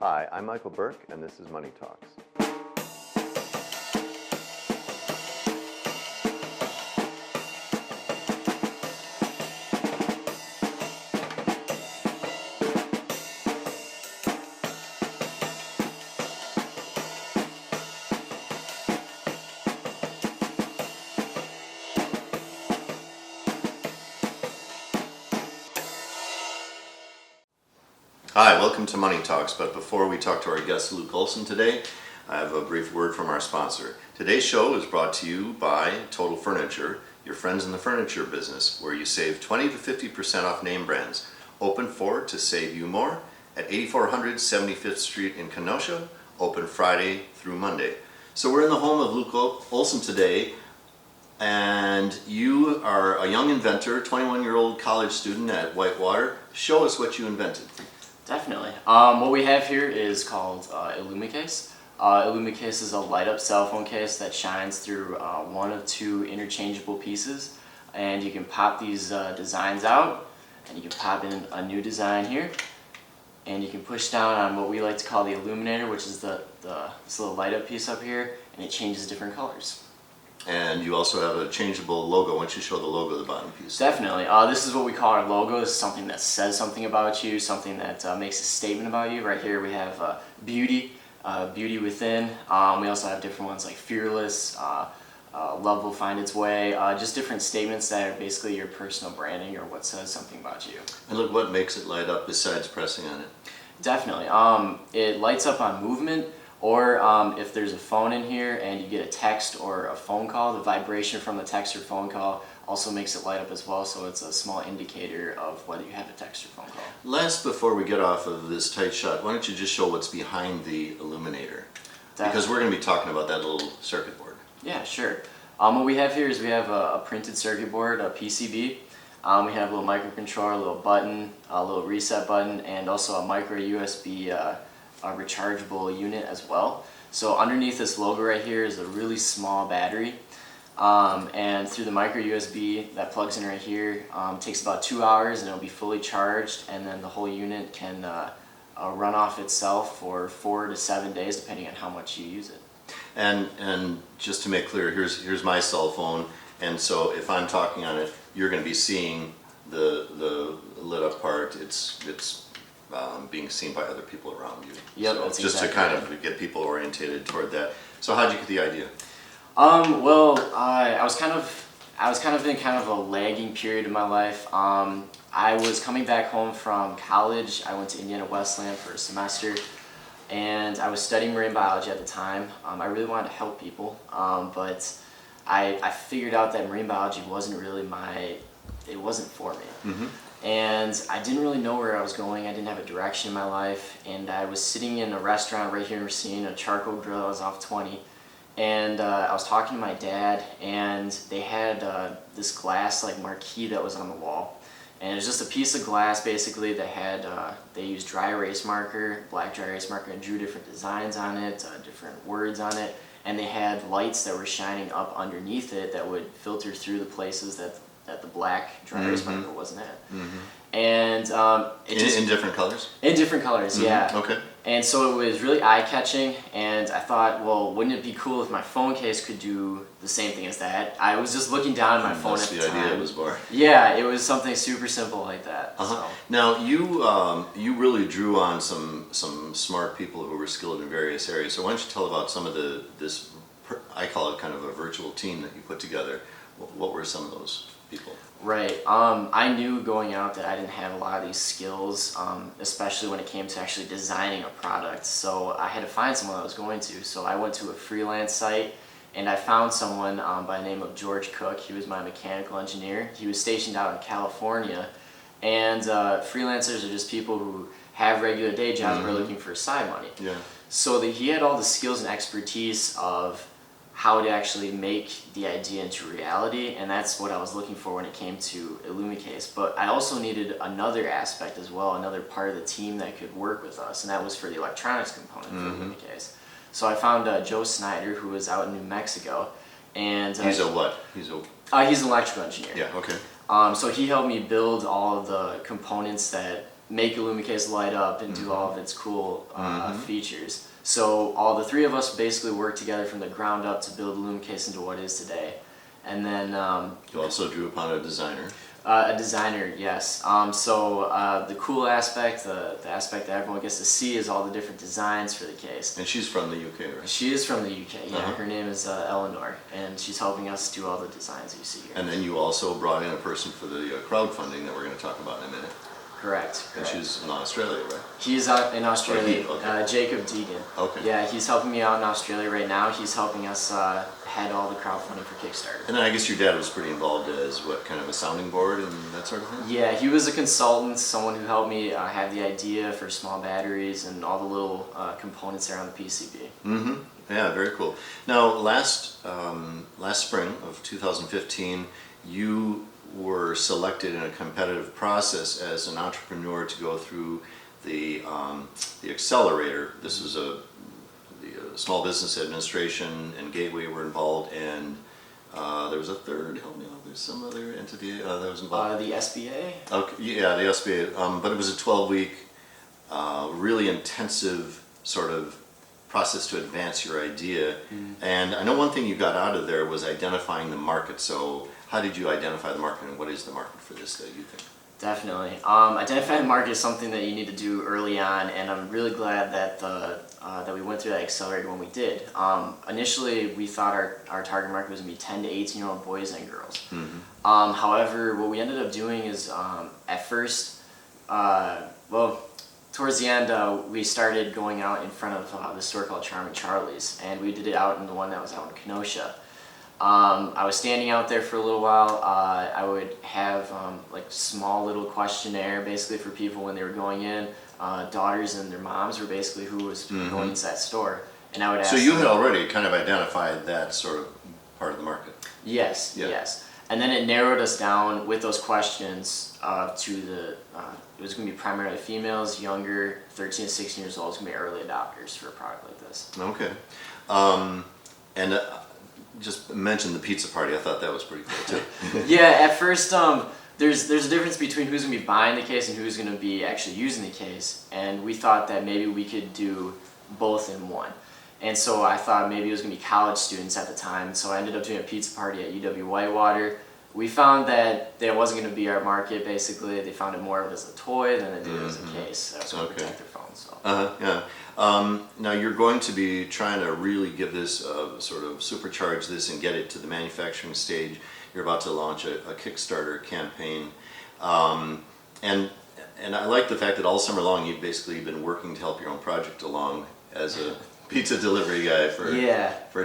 Hi, I'm Michael Burke, and this is Money Talks. Hi, welcome to Money Talks, but before we talk to our guest Luke Olson today, I have a brief word from our sponsor. Today's show is brought to you by Total Furniture, your friends in the furniture business, where you save 20 to 50% off name brands. Open for to save you more at 8400 75th Street in Kenosha, open Friday through Monday. So we're in the home of Luke Olson today, and you are a young inventor, 21-year-old college student at Whitewater. Show us what you invented. Definitely. What we have here is called Illumicase. Illumicase is a light-up cell phone case that shines through one of two interchangeable pieces, and you can pop these designs out, and you can pop in a new design here, and you can push down on what we like to call the illuminator, which is this little light-up piece up here, and it changes different colors. And you also have a changeable logo. Why don't you show the logo of the bottom piece? Definitely. This is what we call our logo. This is something that says something about you, something that makes a statement about you. Right here we have beauty, beauty within. We also have different ones like fearless, love will find its way, just different statements that are basically your personal branding or what says something about you. And look, what makes it light up besides pressing on it? Definitely. It lights up on movement, or if there's a phone in here and you get a text or a phone call, the vibration from the text or phone call also makes it light up as well, so it's a small indicator of whether you have a text or phone call. Last, before we get off of this tight shot, why don't you just show what's behind the illuminator? Because we're going to be talking about that little circuit board. Yeah, sure. What we have here is we have a printed circuit board, a PCB. We have a little microcontroller, a little button, a little reset button, and also a micro USB a rechargeable unit as well. So underneath this logo right here is a really small battery, and through the micro USB that plugs in right here, takes about 2 hours and it'll be fully charged, and then the whole unit can run off itself for 4 to 7 days depending on how much you use it. And just to make clear, here's my cell phone, and so if I'm talking on it, you're going to be seeing the lit up part. It's being seen by other people around you. Yep, so that's just exactly to kind right. of get people orientated toward that. So how'd you get the idea? Well, I was kind of in kind of a lagging period in my life. I was coming back home from college. I went to Indiana Wesleyan for a semester, and I was studying marine biology at the time. I really wanted to help people, but I figured out that marine biology wasn't really it wasn't for me. Mm-hmm. And I didn't really know where I was going. I didn't have a direction in my life, and I was sitting in a restaurant right here in Racine, a charcoal grill. I was off 20, and I was talking to my dad, and they had this glass like marquee that was on the wall, and it was just a piece of glass basically that had they used dry erase marker, black dry erase marker, and drew different designs on it, different words on it, and they had lights that were shining up underneath it that would filter through the places that the black dry erase marker wasn't at. Mm-hmm. And in different colors? In different colors, Mm-hmm. yeah. Okay. And so it was really eye-catching, and I thought, well, wouldn't it be cool if my phone case could do the same thing as that? I was just looking down at my phone at the time. That's the idea was born. Yeah, it was something super simple like that. Uh-huh. So. Now you really drew on some smart people who were skilled in various areas. So why don't you tell about some of this I call it kind of a virtual team that you put together. What were some of those people? Right. I knew going out that I didn't have a lot of these skills, especially when it came to actually designing a product. So I had to find someone I was going to. So I went to a freelance site, and I found someone by the name of George Cook. He was my mechanical engineer. He was stationed out in California, and freelancers are just people who have regular day jobs Mm-hmm. but are looking for side money. Yeah. So he had all the skills and expertise of how to actually make the idea into reality, and that's what I was looking for when it came to Illumicase. But I also needed another aspect as well, another part of the team that could work with us, and that was for the electronics component for Illumicase. So I found Joe Snyder, who was out in New Mexico, and He's a what? he's an electrical engineer. Yeah. Okay. So he helped me build all of the components that make Illumicase light up and do all of its cool features. So all the three of us basically worked together from the ground up to build Illumicase into what it is today. And then You also drew upon a designer. a designer, yes. The cool aspect, the aspect that everyone gets to see is all the different designs for the case. And she's from the UK, right? She is from the UK, yeah. Her name is Eleanor, and she's helping us do all the designs you see here. And then you also brought in a person for the crowdfunding that we're going to talk about in a minute. Correct. And she's in Australia, right? He's out in Australia, okay. Jacob Deegan. Okay. Yeah, he's helping me out in Australia right now. He's helping us head all the crowdfunding for Kickstarter. And then I guess your dad was pretty involved as what, kind of a sounding board and that sort of thing? Yeah, he was a consultant, someone who helped me have the idea for small batteries and all the little components around the PCB. Mm-hmm. Yeah, very cool. Now, last spring of 2015, you were selected in a competitive process as an entrepreneur to go through the Accelerator. This was the Small Business Administration and Gateway were involved, and there was a third, help me out, there's some other entity that was involved. The SBA? Okay, yeah, the SBA, but it was a 12-week, really intensive sort of process to advance your idea. And I know one thing you got out of there was identifying the market. So how did you identify the market, and what is the market for this that you think? Definitely. Identifying the market is something that you need to do early on, and I'm really glad that that we went through that accelerator when we did. Initially, we thought our target market was going to be 10 to 18-year-old boys and girls. However, what we ended up doing is at first, towards the end, we started going out in front of the store called Charming Charlie's, and we did it out in the one that was out in Kenosha. I was standing out there for a little while. I would have like small little questionnaire basically for people when they were going in. Daughters and their moms were basically who was going into that store, and I would ask. So you had already kind of identified that sort of part of the market. Yes, Yeah. yes. And then it narrowed us down with those questions to it was going to be primarily females, younger, 13 to 16 years old. It's going to be early adopters for a product like this. Okay. Just mention the pizza party. I thought that was pretty cool too. Yeah, at first, there's a difference between who's going to be buying the case and who's going to be actually using the case. And we thought that maybe we could do both in one. And so I thought maybe it was going to be college students at the time. So I ended up doing a pizza party at UW-Whitewater. We found that wasn't going to be our market, basically. They found it more of as a toy than they did as a case. That was going to protect their phones. So. Yeah. Now you're going to be trying to really give this, sort of supercharge this and get it to the manufacturing stage. You're about to launch a Kickstarter campaign. And I like the fact that all summer long you've basically been working to help your own project along as a pizza delivery guy for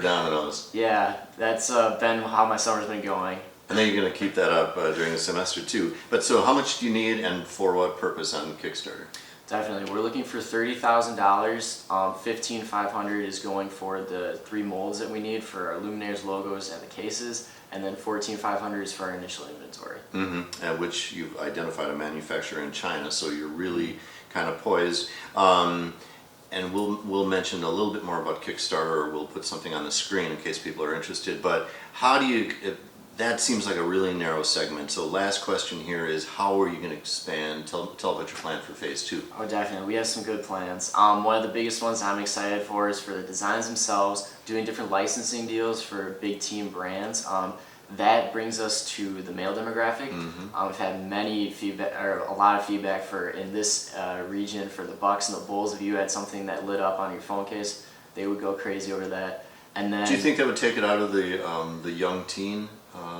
Domino's. Yeah, that's been how my summer's been going. And then you're going to keep that up during the semester too. But so how much do you need and for what purpose on Kickstarter? Definitely. We're looking for $30,000. $15,500 is going for the 3 molds that we need for our luminaires, logos, and the cases. And then $14,500 is for our initial inventory. At which you've identified a manufacturer in China, so you're really kind of poised. And we'll mention a little bit more about Kickstarter, or we'll put something on the screen in case people are interested. But how do you... That seems like a really narrow segment. So last question here is, how are you going to expand? Tell about your plan for phase 2. Oh, definitely. We have some good plans. One of the biggest ones I'm excited for is for the designs themselves, doing different licensing deals for big team brands. That brings us to the male demographic. We've had a lot of feedback for in this region for the Bucks and the Bulls. If you had something that lit up on your phone case, they would go crazy over that. And then, do you think that would take it out of the young teen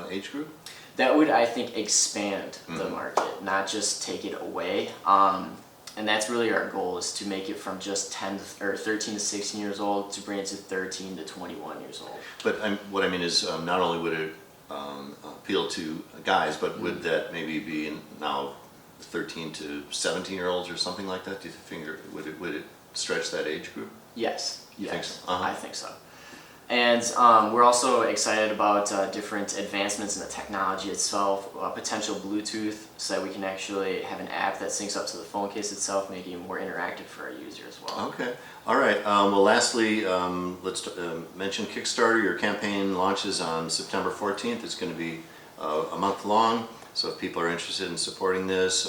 age group? That would, I think, expand the market, not just take it away. And that's really our goal, is to make it from just 13 to 16 years old to bring it to 13 to 21 years old. But what I mean is, not only would it appeal to guys, but would that maybe be now 13 to 17-year-olds or something like that? Do you think would it stretch that age group? Yes. You think so? I think so. And we're also excited about different advancements in the technology itself, potential Bluetooth, so that we can actually have an app that syncs up to the phone case itself, making it more interactive for our user as well. Okay. All right. Well, lastly, let's mention Kickstarter. Your campaign launches on September 14th. It's going to be a month long. So if people are interested in supporting this,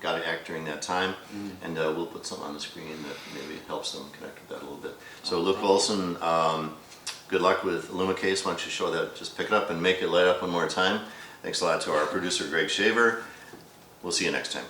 got to act during that time, and we'll put something on the screen that maybe helps them connect with that a little bit. So Luke Olson, good luck with Illumicase. Why don't you show that, just pick it up and make it light up one more time. Thanks a lot to our producer Greg Shaver. We'll see you next time.